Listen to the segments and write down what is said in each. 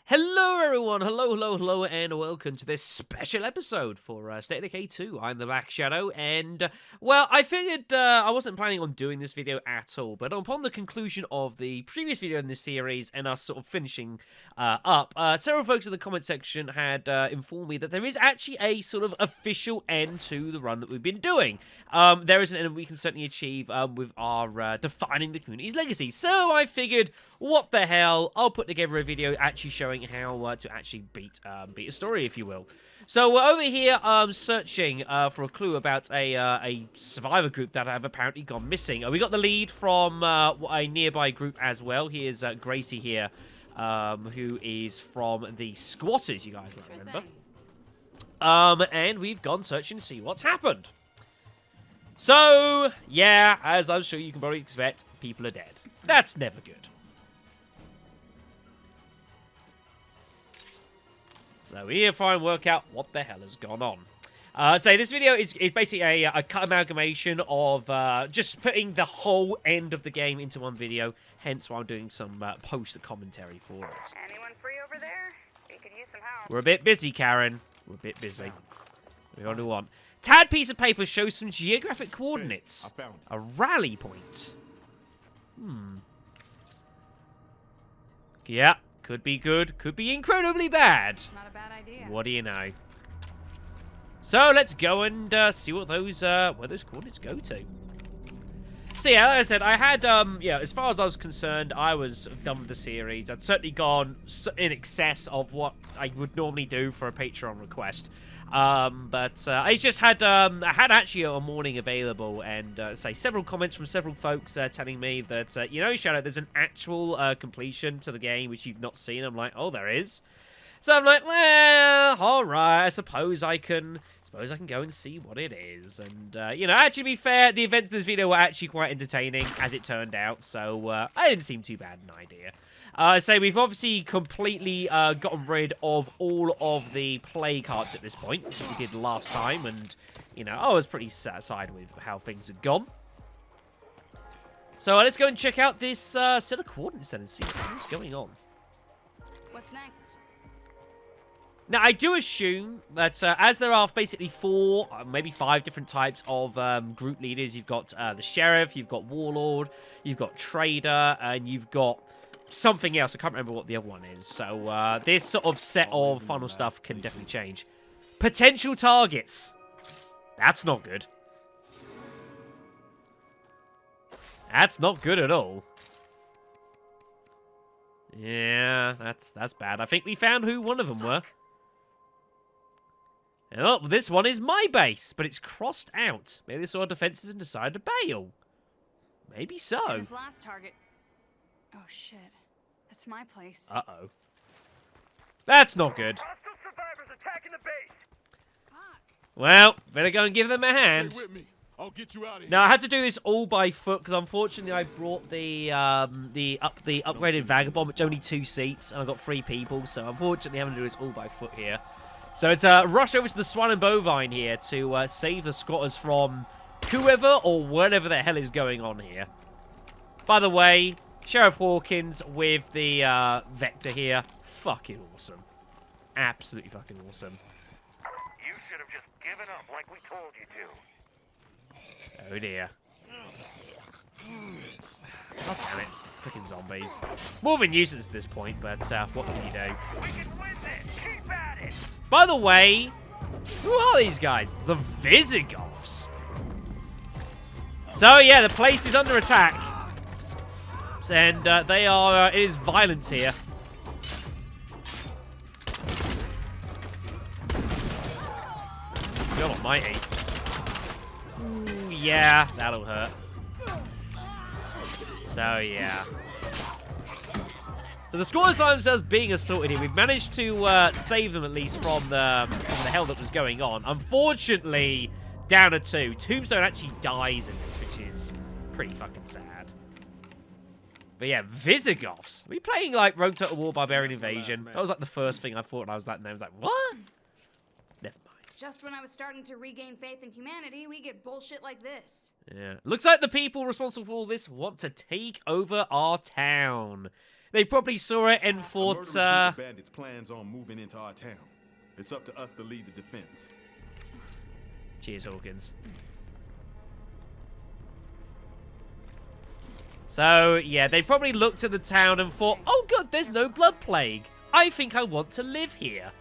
Hello everyone, hello, and welcome to this special episode for State of Decay 2. I'm the Black Shadow, and, well, I figured I wasn't planning on doing this video at all, but upon the conclusion of the previous video in this series, and us sort of finishing up, several folks in the comment section had informed me that there is actually a sort of official end to the run that we've been doing. There is an end we can certainly achieve with our defining the community's legacy, so I figured, what the hell, I'll put together a video actually showing how to actually beat a story, if you will. So we're over here searching for a clue about a survivor group that have apparently gone missing. We got the lead from a nearby group as well. Here's Gracie here, who is from the Squatters, you guys might remember. And we've gone searching to see what's happened. So, yeah, as I'm sure you can probably expect, people are dead. That's never good. So we need to try and work out what the hell has gone on. So this video is basically a cut amalgamation of just putting the whole end of the game into one video. Hence why I'm doing some post commentary for it. Anyone free over there? We could use some help. We're a bit busy, Karen. We're a bit busy. We only want. Tad piece of paper shows some geographic coordinates. I found it. A rally point. Yeah. Could be good, could be incredibly bad. Not a bad idea. What do you know? So let's go and see what those where those coordinates go to. So yeah, like I said, I had yeah, as far as I was concerned, I was done with the series. I'd certainly gone in excess of what I would normally do for a Patreon request. But I just had I had actually a morning available, and say several comments from several folks telling me that you know, Shadow, there's an actual completion to the game which you've not seen. I'm like, oh, there is. So I'm like, well, all right, I suppose I can go and see what it is. And you know, actually, to be fair, the events of this video were actually quite entertaining as it turned out. So I didn't seem too bad an idea. So we've obviously completely gotten rid of all of the play cards at this point, which we did last time, and, you know, I was pretty satisfied with how things had gone. So let's go and check out this set of coordinates then and see what's going on. What's next? Now, I do assume that as there are basically 4, maybe 5 different types of group leaders, you've got the Sheriff, you've got Warlord, you've got Trader, and you've got something else. I can't remember what the other one is. So this sort of set of final stuff can definitely change. Potential targets. That's not good. That's not good at all. Yeah, that's bad. I think we found who one of them were. Oh, this one is my base, but it's crossed out. Maybe they saw defenses and decided to bail. Maybe so. His last target. Oh shit, that's my place. Uh-oh. That's not good. Hostile survivors attacking the base. Fuck. Well, better go and give them a hand. Stay with me. I'll get you out of here. Now, I had to do this all by foot, because unfortunately I brought the upgraded Vagabond, which only 2 seats, and I got 3 people, so unfortunately having to do this all by foot here. So it's rush over to the Swan and Bovine here to save the squatters from whoever or whatever the hell is going on here. By the way, Sheriff Hawkins with the Vector here, fucking awesome. Absolutely fucking awesome. You should have just given up like we told you to. Oh dear. God damn it. Freaking zombies. More of a nuisance at this point, but what can you do? We can win this. Keep at it. By the way, who are these guys? The Visigoths. So yeah, the place is under attack. And they are, it is violence here. God almighty. Ooh, yeah, that'll hurt. So, yeah. So the squatters find themselves being assaulted here. We've managed to save them at least from the hell that was going on. Unfortunately, down to 2. Tombstone actually dies in this, which is pretty fucking sad. But yeah, Visigoths. Are we playing like Rogue Total War Barbarian Invasion? That was like the first thing I thought when I was that name. I was like, what? Never mind. Just when I was starting to regain faith in humanity, we get bullshit like this. Yeah. Looks like the people responsible for all this want to take over our town. They probably saw it and A thought, murderous group of bandits plans on moving into our town. It's up to us to lead the defense. cheers, Hawkins. So, yeah, they probably looked at the town and thought, oh, good, there's no blood plague. I think I want to live here.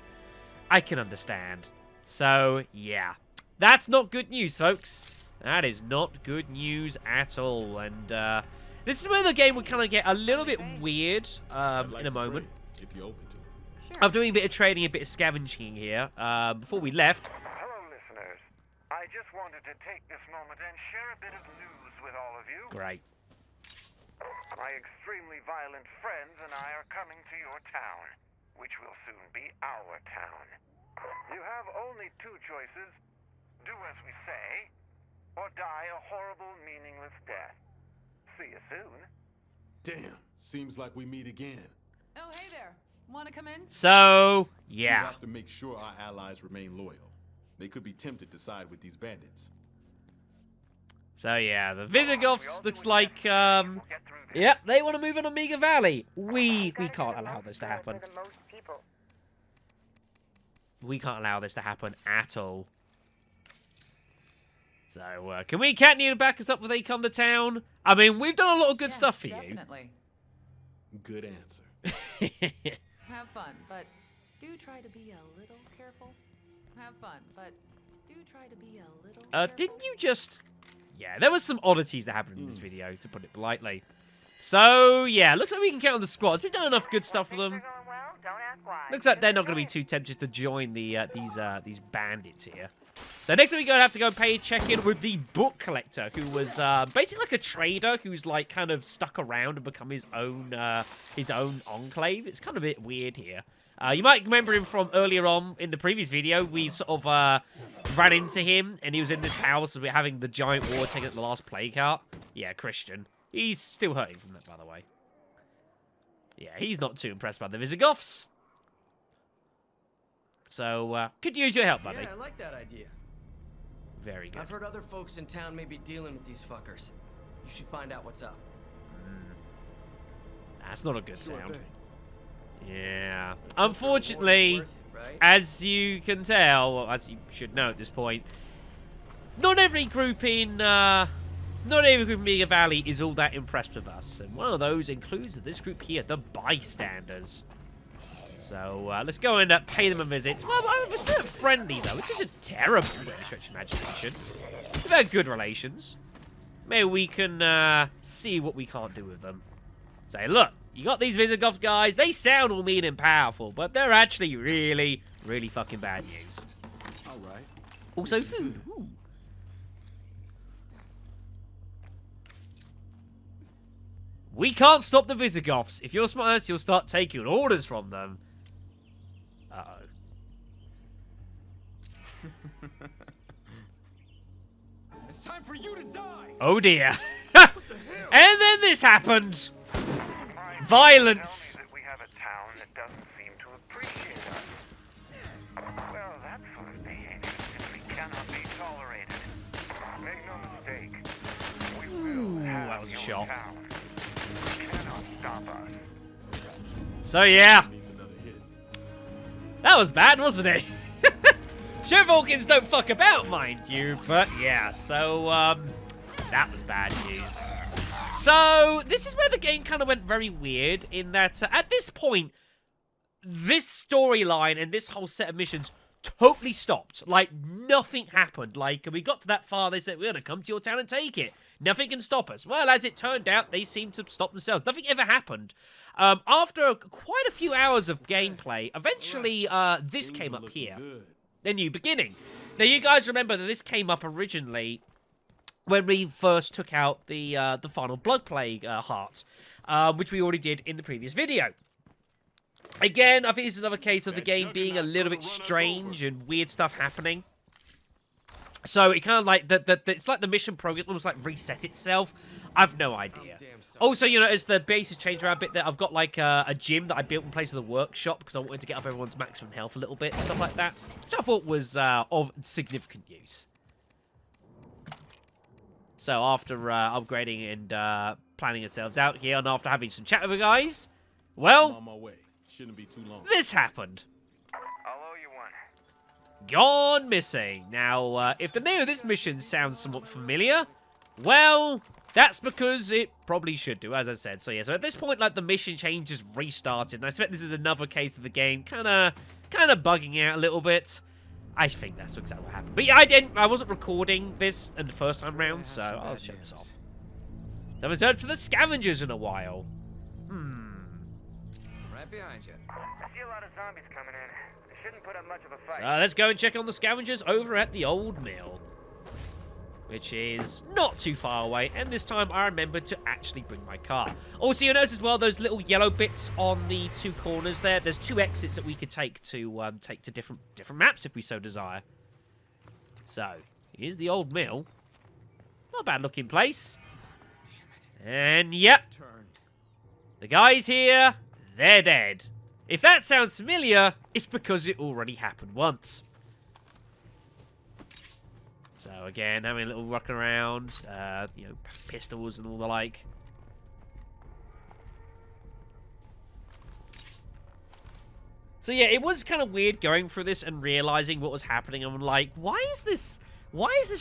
I can understand. So, yeah. That's not good news, folks. That is not good news at all. And, this is where the game would kind of get a little bit weird, in a moment. If you're open to it. Sure. I'm doing a bit of trading, a bit of scavenging here. Before we left. Hello, listeners. I just wanted to take this moment and share a bit of news with all of you. Great. My extremely violent friends and I are coming to your town, which will soon be our town. You have only two choices. Do as we say, or die a horrible, meaningless death. See you soon. Damn, seems like we meet again. Oh, hey there. Want to come in? So, We yeah. have to make sure our allies remain loyal. They could be tempted to side with these bandits. So, yeah, the Visigoths looks like, We'll get through this. yep, they want to move in Omega Valley. We can't allow this to happen. We can't allow this to happen at all. So, can we cat you to back us up when they come to town? I mean, we've done a lot of good Yes, stuff for definitely. Good answer. you. Have fun, but do try to be a little careful. Have fun, but do try to be a little careful. Didn't you just... Yeah, there was some oddities that happened in this video, to put it politely. So, yeah, looks like we can count on the squads. We've done enough good stuff for them. Things are going well, don't ask why. Looks like they're not going to be too tempted to join the these bandits here. So next time we're going to have to go pay a check-in with the book collector, who was basically like a trader who's like kind of stuck around and become his own enclave. It's kind of a bit weird here. You might remember him from earlier on in the previous video. We sort of ran into him, and he was in this house, and we're having the giant war taking at the last plague cart. Yeah, Christian. He's still hurting from that, by the way. Yeah, he's not too impressed by the Visigoths. So, could use your help, buddy. Yeah, I like that idea. Very good. I've heard other folks in town may be dealing with these fuckers. You should find out what's up. That's not a good Sure sound. thing. Yeah. Let's hope the reward is Unfortunately, worth it, right? as you can tell, or as you should know at this point, not every group in Mega Valley is all that impressed with us. And one of those includes this group here, the Bystanders. So, let's go and pay them a visit. Well, we're still friendly, though, which isn't terrible by any stretch of imagination. We've had good relations. Maybe we can see what we can't do with them. Say, look, you got these Visigoth guys. They sound all mean and powerful, but they're actually really, really fucking bad news. All right. Also, food. Ooh. We can't stop the Visigoths. If you're smart enough, you'll start taking orders from them. Uh-oh. It's time for you to die. Oh, dear. And then this happened. Violence. Tell me that we have a town that doesn't seem to appreciate us. Well, that sort of behavior simply cannot be tolerated. Make no mistake, we will have that was a your shot. town. You cannot stop us. So, yeah. Needs another hit. That was bad, wasn't it? Sure, Vulcans don't fuck about, mind you. But, yeah. So, that was bad news. So, this is where the game kind of went very weird in that at this point, this storyline and this whole set of missions totally stopped. Like, nothing happened. Like, we got to that far, they said, we're going to come to your town and take it. Nothing can stop us. Well, as it turned out, they seemed to stop themselves. Nothing ever happened. After quite a few hours of gameplay, eventually this Things came are up looking here. good. The new beginning. Now, you guys remember that this came up originally when we first took out the final Blood Plague heart, which we already did in the previous video. Again, I think this is another case of the game being a little bit strange and weird stuff happening. So it kind of like it's like the mission progress almost like reset itself. I've no idea. Also, you know, as the base has changed around a bit, there I've got like a gym that I built in place of the workshop because I wanted to get up everyone's maximum health a little bit and stuff like that, which I thought was of significant use. So after upgrading and planning ourselves out here, and after having some chat with the guys, I'm Well, on my way. Shouldn't be too long. this happened. I'll owe you one. Gone missing. Now, if the name of this mission sounds somewhat familiar, well, that's because it probably should do, as I said. So yeah, so at this point, like, the mission change just restarted, and I expect this is another case of the game kind of bugging out a little bit. I think that's exactly what happened. But yeah, I wasn't recording this in the first time round, so I'll shut this off. So I've returned for the scavengers in a while. Right behind you. I see a lot of zombies coming in. They shouldn't put up much of a fight. So let's go and check on the scavengers over at the old mill, which is not too far away, and this time I remembered to actually bring my car. Also, you'll notice as well those little yellow bits on the two corners there. There's two exits that we could take to different maps if we so desire. So here's the old mill. Not a bad looking place. And yep, the guys here, they're dead. If that sounds familiar, it's because it already happened once. So again, having a little rock around, you know, pistols and all the like. So yeah, it was kind of weird going through this and realizing what was happening. I'm like, why is this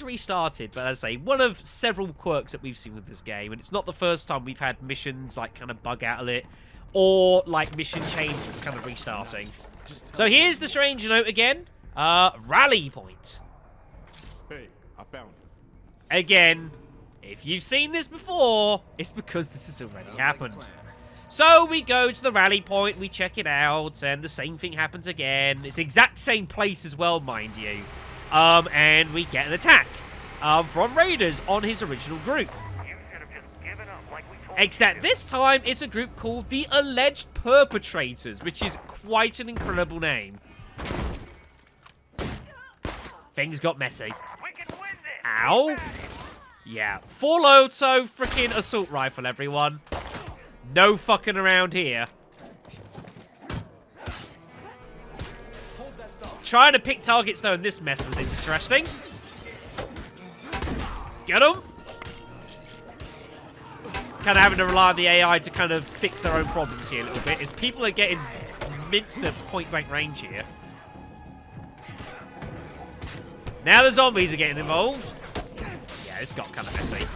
restarted? But as I say, one of several quirks that we've seen with this game, and it's not the first time we've had missions like kind of bug out of it, or like mission change kind of restarting. So here's the strange note again. Rally point. Hey, I found it. Again, if you've seen this before, it's because this has already happened. So we go to the rally point, we check it out, and the same thing happens again. It's the exact same place as well, mind you. And we get an attack from raiders on his original group. You should have just given up like we told Except you. this time, it's a group called the Alleged Perpetrators, which is quite an incredible name. Things got messy. We can win this. Ow. Yeah. Full auto freaking assault rifle, everyone. No fucking around here. Trying to pick targets, though, in this mess was interesting. Get them. Kind of having to rely on the AI to kind of fix their own problems here a little bit, as people are getting minced at point-blank range here. Now the zombies are getting involved. Yeah, it's got kind of messy.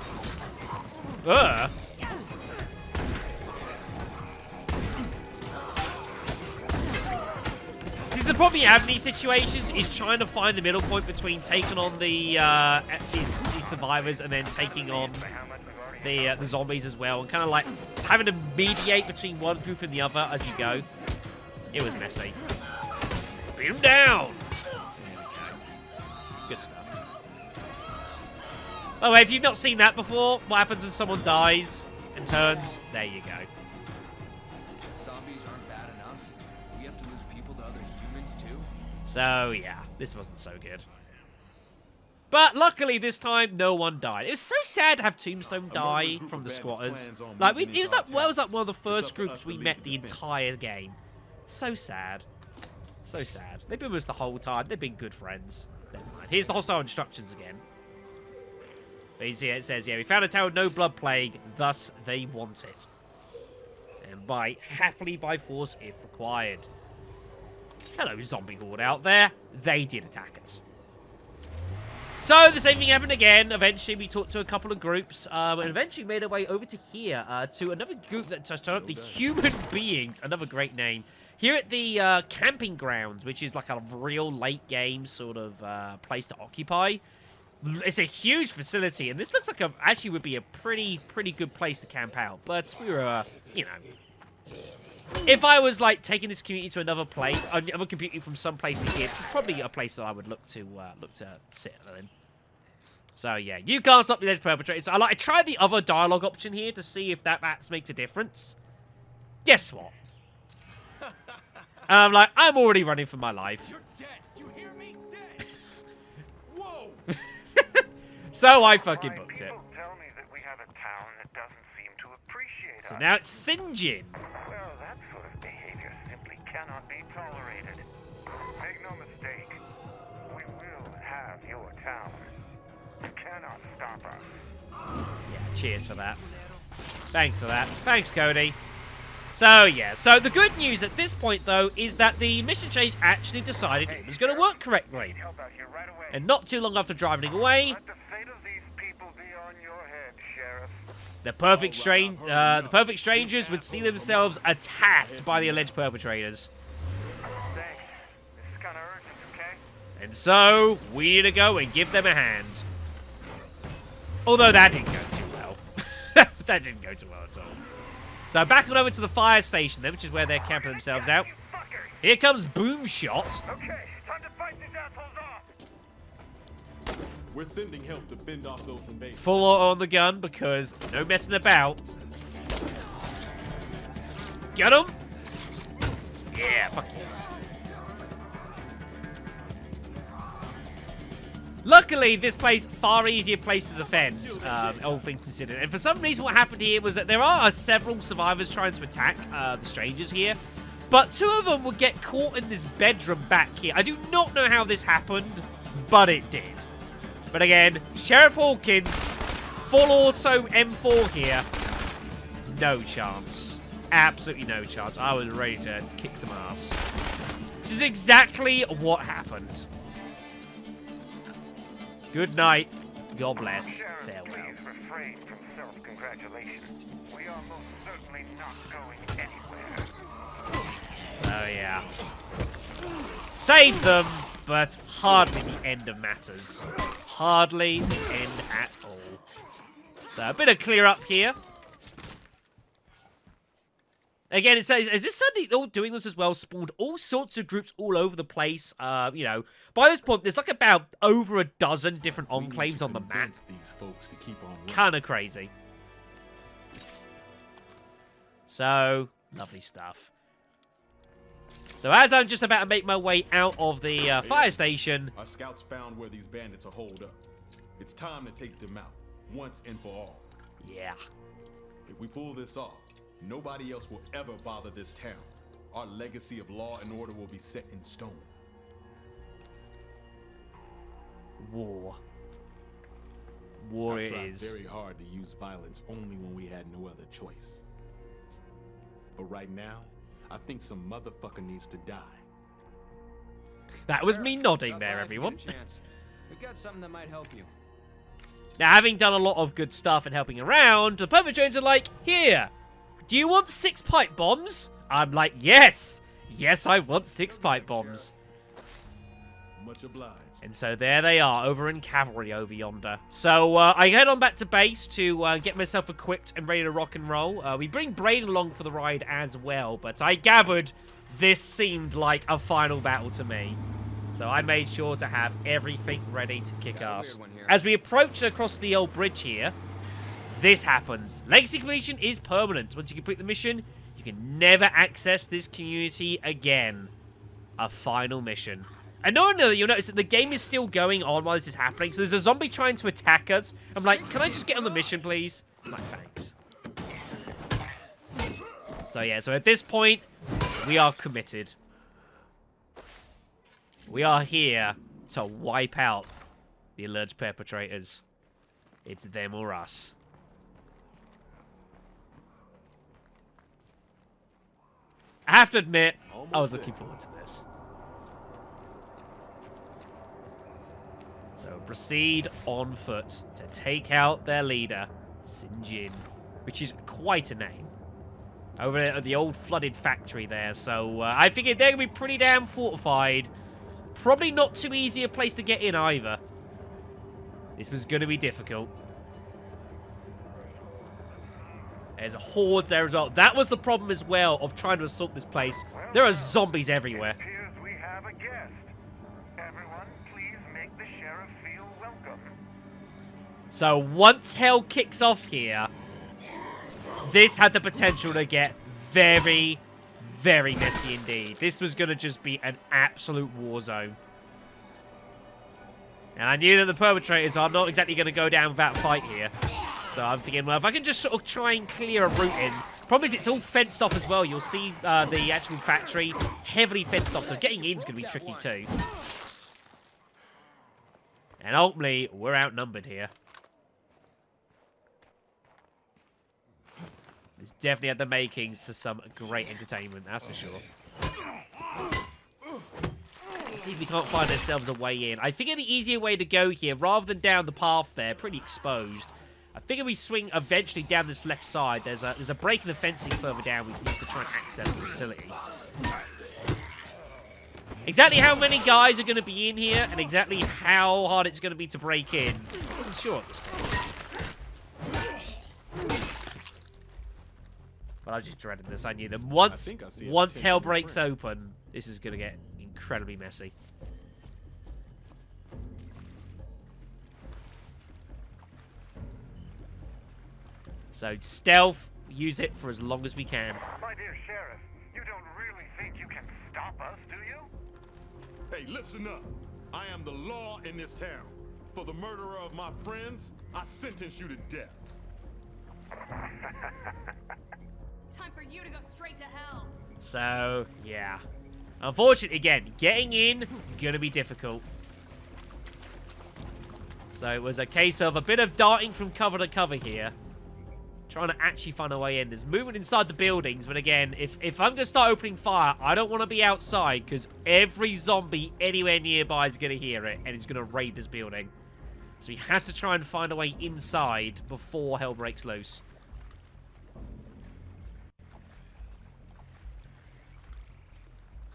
Ugh. See, the problem you have in these situations is trying to find the middle point between taking on the these survivors and then taking on the zombies as well, and kind of like having to mediate between one group and the other as you go. It was messy. Beat him down. Good stuff. By the way, if you've not seen that before, what happens when someone dies and turns? There you go. Zombies aren't bad enough. We have to lose people to other humans too. So, yeah, this wasn't so good. But luckily, this time, no one died. It was so sad to have Tombstone die from the squatters. Like, it was like one of the first groups we met the entire game. So sad. So sad. They've been with us the whole time. They've been good friends. Never mind. Here's the hostile instructions again. But you see, it says, yeah, we found a tower with no blood plague, thus they want it. And by happily by force if required. Hello, zombie horde out there. They did attack us. So the same thing happened again. Eventually, we talked to a couple of groups, and eventually made our way over to here, to another group that turned up the Human Beings, another great name, here at the camping grounds, which is like a real late game sort of place to occupy. It's a huge facility, and this looks like actually would be a pretty good place to camp out. But we were, you know, if I was like taking this community to another place, another community from some place to here, this is probably a place that I would look to sit in. So yeah, you can't stop the alleged perpetrators. I tried the other dialogue option here to see if that makes a difference. Guess what? And I'm like, I'm already running for my life. You're dead. You hear me? Dead. Whoa! So I fucking booked it. People tell me that we have a town that doesn't seem to appreciate So us. now it's Sinjin. Well, that sort of behavior simply cannot be tolerated. Make no mistake, we will have your town. You cannot stop us. Yeah, cheers for that. Thanks for that. Thanks, Cody. So, yeah. So, the good news at this point, though, is that the mission change actually decided it was going to work correctly. Help out here right away. And not too long after driving away, Let the fate of these people be on your head, Sheriff. the perfect strangers would see themselves attacked by the alleged perpetrators. Thanks. This is kind of urgent, okay? And so, we need to go and give them a hand. Although that didn't go too well. That didn't go too well at all. So back on over to the fire station then, which is where they're camping themselves out. You fuckers! Here comes Boomshot. Okay, time to fight these assholes off! We're sending help to fend off those invaders. Full auto on the gun because no messing about. Get him! Yeah, fuck you. Luckily, this place, far easier place to defend, all things considered. And for some reason, what happened here was that there are several survivors trying to attack the strangers here. But two of them would get caught in this bedroom back here. I do not know how this happened, but it did. But again, Sheriff Hawkins, full auto M4 here. No chance. Absolutely no chance. I was ready to kick some ass. Which is exactly what happened. Good night. God bless. Sheriff, Farewell. please refrain from self-congratulation. We are most certainly not going anywhere. So, yeah. Save them, but hardly the end of matters. Hardly the end at all. So, a bit of clear up here. Again, it says, is this suddenly all doing this as well? Spawned all sorts of groups all over the place. You know, by this point, there's like about over a dozen different enclaves on the map. These folks to keep on running. Kind of crazy. So, lovely stuff. So, as I'm just about to make my way out of the fire station... Our scouts found where these bandits are holed up. It's time to take them out, once and for all. Yeah. If we pull this off, nobody else will ever bother this town. Our legacy of law and order will be set in stone. War. War I it tried is. very hard to use violence only when we had no other choice. But right now, I think some motherfucker needs to die. That was me nodding Stop there, by if you everyone. get a chance. We've got something that might help you. Now, having done a lot of good stuff and helping around, the perpetrators are like, here, do you want 6 pipe bombs? I'm like, yes! Yes, I want 6 pipe bombs. Much obliged. And so there they are, over in cavalry over yonder. So I head on back to base to get myself equipped and ready to rock and roll. We bring Braden along for the ride as well, but I gathered this seemed like a final battle to me. So I made sure to have everything ready to kick Got a ass. weird one here. As we approach across the old bridge here, this happens. Legacy completion is permanent. Once you complete the mission, you can never access this community again. A final mission. And no, you'll notice that the game is still going on while this is happening. So there's a zombie trying to attack us. I'm like, can I just get on the mission, please? I'm like, thanks. So yeah, so at this point, we are committed. We are here to wipe out the alleged perpetrators. It's them or us. I have to admit, I was looking forward to this. So proceed on foot to take out their leader, Sinjin, which is quite a name. Over there at the old flooded factory there, so I figured they're going to be pretty damn fortified. Probably not too easy a place to get in either. This was going to be difficult. There's hordes there as well. That was the problem as well of trying to assault this place. There are zombies everywhere. It appears we have a guest. Everyone, please make the sheriff feel welcome. So once hell kicks off here, this had the potential to get very, very messy indeed. This was going to just be an absolute war zone. And I knew that the perpetrators are not exactly going to go down without a fight here. So I'm thinking, well, if I can just sort of try and clear a route in. Problem is, it's all fenced off as well. You'll see the actual factory heavily fenced off, so getting in is going to be tricky too. And ultimately, we're outnumbered here. It's definitely had the makings for some great entertainment, that's for sure. Let's see if we can't find ourselves a way in. I figure the easier way to go here, rather than down the path there, pretty exposed, I figure we swing eventually down this left side. There's a break in the fencing further down we can use to try and access the facility. Exactly how many guys are going to be in here and exactly how hard it's going to be to break in, I'm not sure at this point. But I was just dreading this. I knew that once hell breaks open, this is going to get incredibly messy. So stealth, use it for as long as we can. My dear Sheriff, you don't really think you can stop us, do you? Hey, listen up. I am the law in this town. For the murderer of my friends, I sentence you to death. Time for you to go straight to hell. So, yeah. Unfortunately, again, getting in, gonna be difficult. So it was a case of a bit of darting from cover to cover here. Trying to actually find a way in. There's movement inside the buildings, but again, if I'm gonna start opening fire, I don't want to be outside, because every zombie anywhere nearby is gonna hear it, and it's gonna raid this building. So we have to try and find a way inside before hell breaks loose.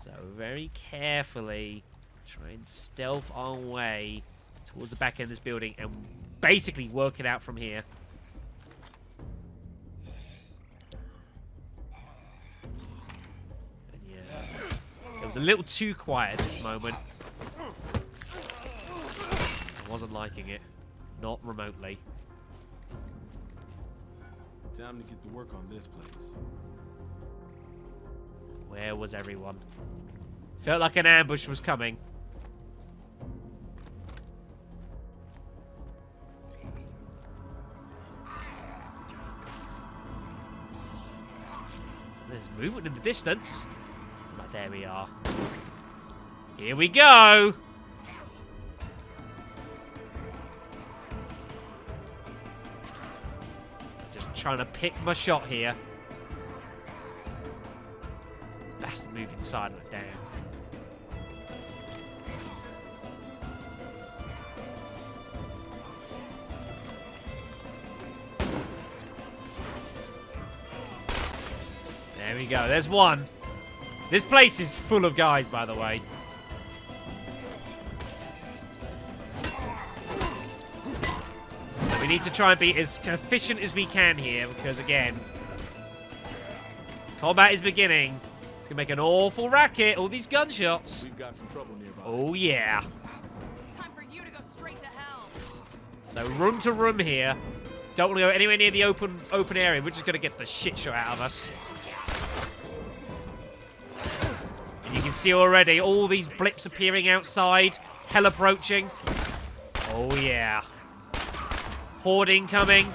So very carefully try and stealth our way towards the back end of this building and basically work it out from here. And yeah, it was a little too quiet at this moment. I wasn't liking it. Not remotely. Time to get to work on this place. Where was everyone? Felt like an ambush was coming. There's movement in the distance. Right, there we are. Here we go! Just trying to pick my shot here. Bastard move inside of it, damn. There we go, there's one. This place is full of guys, by the way. So we need to try and be as efficient as we can here, because again, combat is beginning. It's gonna make an awful racket, all these gunshots. We've got some trouble nearby. Oh yeah. Time for you to go straight to hell. So room to room here. Don't want to go anywhere near the open area. We're just gonna get the shit show out of us. And you can see already all these blips appearing outside. Hell approaching. Oh yeah. Horde incoming.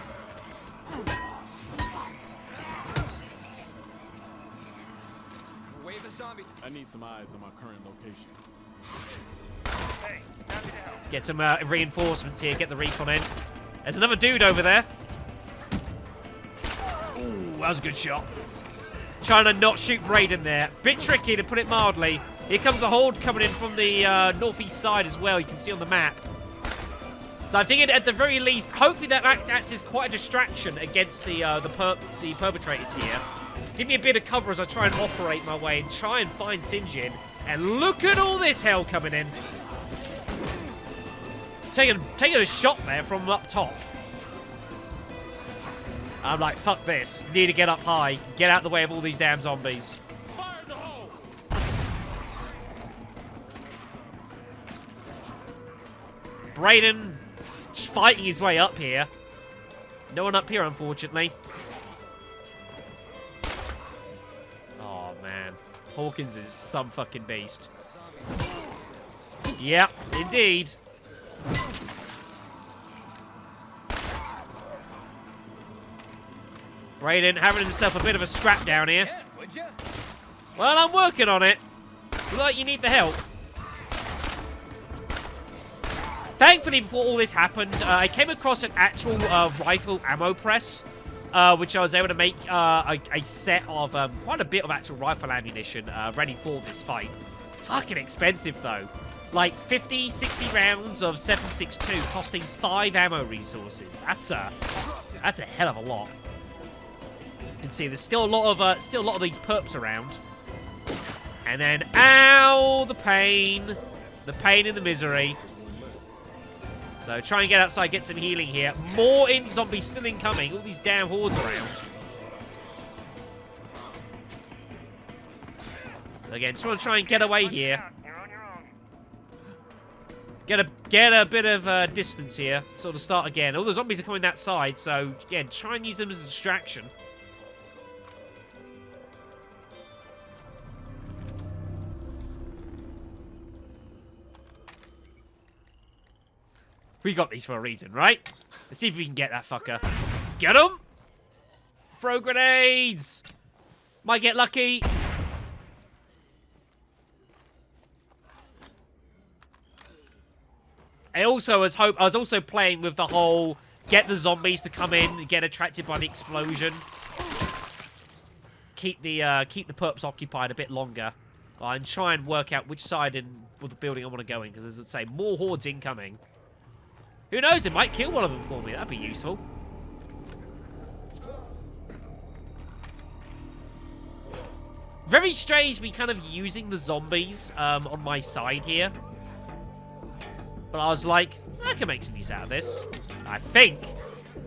Wave of zombies. I need some eyes on my current location. Hey, happy to help. Get some reinforcements here. Get the recon in. There's another dude over there. Ooh, that was a good shot. Trying to not shoot Braden there. Bit tricky, to put it mildly. Here comes a horde coming in from the northeast side as well. You can see on the map. So I figured at the very least, hopefully that acts as quite a distraction against the perpetrators here. Give me a bit of cover as I try and operate my way and try and find Sinjin. And look at all this hell coming in. Taking a shot there from up top. I'm like, fuck this. Need to get up high. Get out of the way of all these damn zombies. Fire in the hole! Braden fighting his way up here. No one up here, unfortunately. Oh, man. Hawkins is some fucking beast. Yep, indeed. Braden having himself a bit of a scrap down here. Yeah, would ya? Well, I'm working on it. Look like you need the help. Thankfully, before all this happened, I came across an actual rifle ammo press. which I was able to make a set of quite a bit of actual rifle ammunition ready for this fight. Fucking expensive, though. Like, 50, 60 rounds of 7.62 costing 5 ammo resources. That's a hell of a lot. You can see there's still a lot of these perps around. And then, ow, the pain and the misery. So try and get outside, get some healing here. More zombies still incoming. All these damn hordes around. So again, just want to try and get away here. You're on your own. Get a bit of distance here. Sort of start again. All the zombies are coming that side, so again, try and use them as a distraction. We got these for a reason, right? Let's see if we can get that fucker. Get him! Throw grenades! Might get lucky. I was also playing with the whole get the zombies to come in, get attracted by the explosion. Keep the perps occupied a bit longer. And try and work out which side of the building I want to go in, because as I say, more hordes incoming. Who knows, it might kill one of them for me. That'd be useful. Very strange me kind of using the zombies on my side here. But I was like, I can make some use out of this. I think.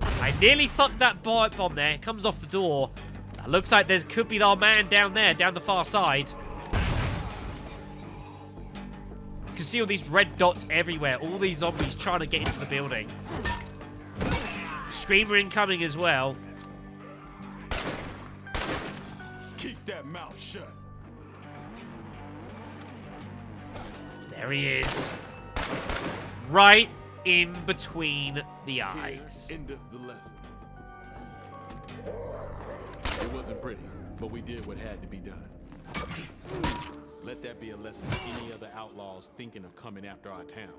I nearly fucked that bomb there. It comes off the door. That looks like there could be our man down there, down the far side. You can see all these red dots everywhere. All these zombies trying to get into the building. Screamer incoming as well. Keep that mouth shut. There he is. Right in between the eyes. End of the lesson. It wasn't pretty, but we did what had to be done. Let that be a lesson to any other outlaws thinking of coming after our town.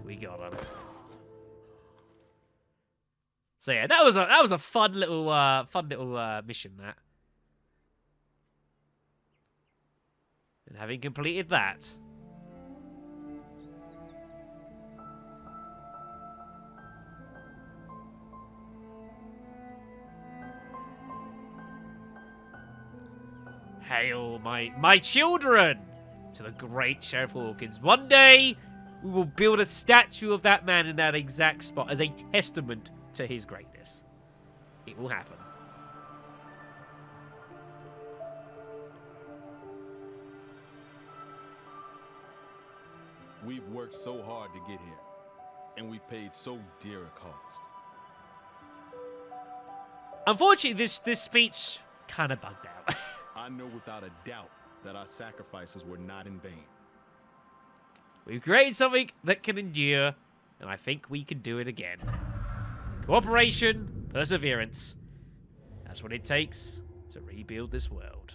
We got him. So yeah, that was a fun little mission, that. And having completed that, hail my children to the great Sheriff Hawkins. One day, we will build a statue of that man in that exact spot as a testament to his greatness. It will happen. We've worked so hard to get here, and we've paid so dear a cost. Unfortunately, this speech kind of bugged out. I know without a doubt that our sacrifices were not in vain. We've created something that can endure, and I think we can do it again. Cooperation, perseverance. That's what it takes to rebuild this world.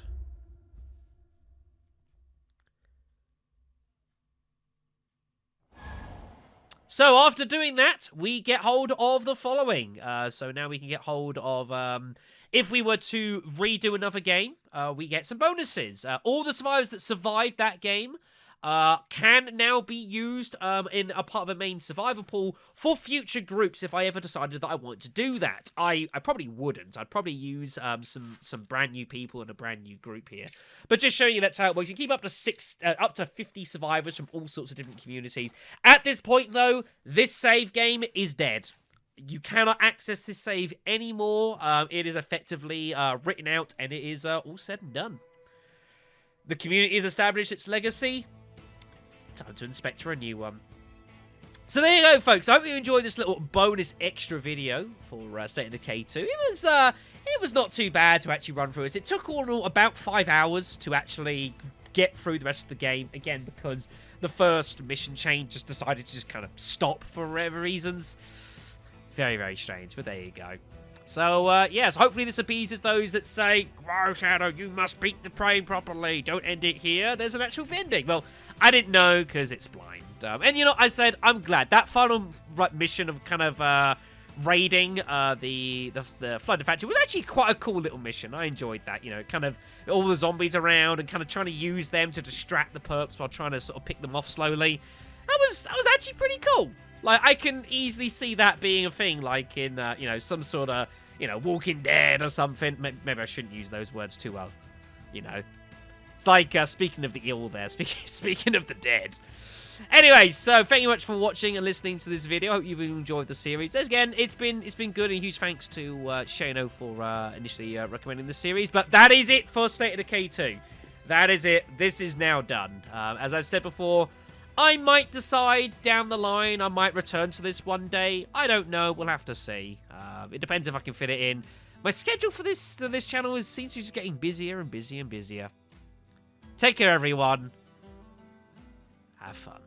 So after doing that, we get hold of the following. So now we can get hold of, if we were to redo another game, we get some bonuses. All the survivors that survived that game can now be used in a part of a main survivor pool for future groups if I ever decided that I wanted to do that. I probably wouldn't. I'd probably use some brand new people in a brand new group here. But just showing you that's how it works. You keep up to 50 survivors from all sorts of different communities. At this point, though, this save game is dead. You cannot access this save anymore. It is effectively written out, and it is all said and done. The community has established its legacy. Time to inspect for a new one. So there you go, folks. I hope you enjoyed this little bonus extra video for State of Decay 2. It was not too bad to actually run through it. It took all in all about 5 hours to actually get through the rest of the game. Again, because the first mission chain just decided to just kind of stop for whatever reasons. Very, very strange, but there you go. So, yes, hopefully this appeases those that say, "Grow Shadow, you must beat the prey properly. Don't end it here. There's an actual ending." Well, I didn't know because it's blind. And, you know, I said, I'm glad. That final mission of kind of raiding the flooded factory was actually quite a cool little mission. I enjoyed that, you know, kind of all the zombies around and kind of trying to use them to distract the perps while trying to sort of pick them off slowly. That was actually pretty cool. Like, I can easily see that being a thing, like in, you know, some sort of, you know, Walking Dead or something. Maybe I shouldn't use those words too well, you know. It's like, speaking of the ill there, speaking of the dead. Anyway, so thank you much for watching and listening to this video. I hope you've enjoyed the series. As again, it's been good, and a huge thanks to Shano for initially recommending the series. But that is it for State of Decay 2. That is it. This is now done. As I've said before, I might decide down the line I might return to this one day. I don't know. We'll have to see. It depends if I can fit it in. My schedule for this channel seems to be just getting busier and busier and busier. Take care, everyone. Have fun.